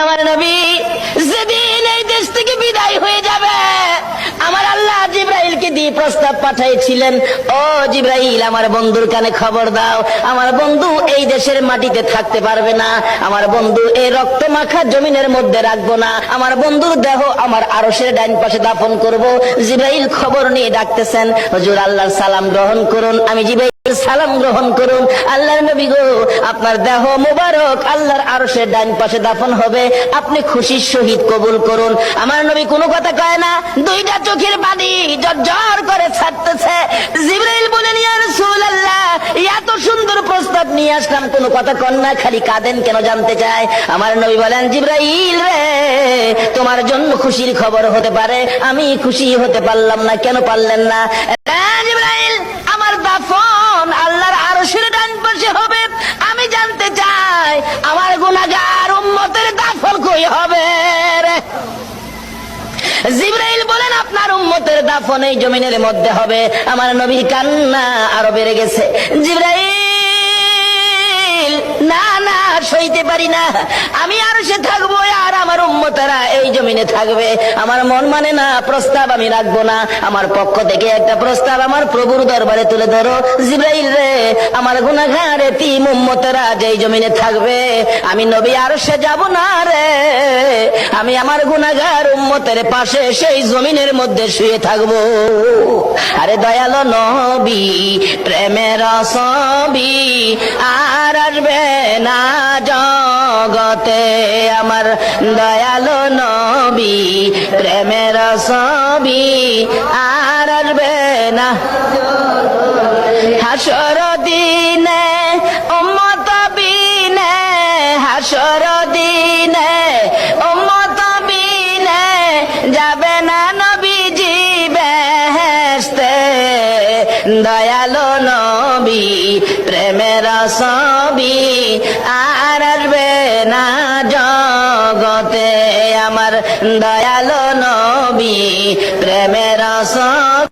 আমার নবী যেদিন এই দেশ থেকে বিদায় হয়ে যাবে, আমার আল্লাহ জিবরাইলকে দিয়ে প্রস্তাব পাঠাইছিলেন, ও জিবরাইল, আমার বন্ধুর কানে খবর দাও, আমার বন্ধু এই দেশের মাটিতে থাকতে পারবে না, আমার বন্ধু এই রক্ত মাখা জমিনের মধ্যে রাখবো না, আমার বন্ধুর দেহ আমার আরশের ডাইন পাশে দাফন করব। জিবরাইল খবর নিয়ে ডাকতেছেন, হুজুর আল্লাহর সালাম গ্রহণ করুন। আমি জিবরাইল সালাম গ্রহণ করুন। আল্লাহর নবী গো, আপনার দেহ মুবারক আল্লাহর আরশের ডান পাশে দাফন হবে, আপনি খুশির সহিত কবুল করুন। আমার নবী কোনো কথা কয় না, দুইটা চোখের পানি ঝরঝর করে ছাড়তেছে। জিবরাইল বলেন, ইয়া রাসূলুল্লাহ, এত সুন্দর প্রস্তাব নিয়ে আসলাম, কোনো কথা কন না, খালি কাঁদেন কেন জানতে চাই। আমার নবী বলেন, জিবরাইল রে, তোমার জন্য খুশির খবর হতে পারে, আমি খুশি হতে পারলাম না। কেন পারলেন না? জিবরাইল, আমার দাফন আল্লাহর আরশের ডান পাশে হবে, আমি জানতে চাই আমার গুনাহগার উম্মতের দাফন কই হবে রে? জিবরাইল বলেন, আপনার উম্মতের দাফন এই জমিনের মধ্যে হবে। আমার নবীর কান্না আরো বেড়ে গেছে। জিবরাইল, না না, সইতে পারি না, আমি আরশে থাকবো আর আমার উম্মতেরা এই জমিনে থাকবে। আমার মন মানে না, প্রস্তাব আমি রাখবো না। আমার পক্ষ থেকে একটা প্রস্তাব আমার প্রভুর দরবারে তুলে ধরো। জিবরাইল রে, আমার গুনাহগার এতিম উম্মতেরা যেই জমিনে থাকবে, আমি নবী আরশে যাব না রে, আমি আমার গুনাহগার উম্মতের পাশে সেই জমিনের মধ্যে শুয়ে থাকবো। আরে দয়ালো নবী, প্রেমের ছবি আর আসবে না জগতে, আমার দয়ালো নবী, প্রেমের ছবি আর আসবে না। হাসর দিনে উম্মত বিনে, হাসর দিনে উম্মত বিনে যাবে না নবীজি বেহেশতে। দয়ালো নবী, প্রেমের ছবি আর আসবে না জগতে, আমার দয়ালো নবী, প্রেমের ছবি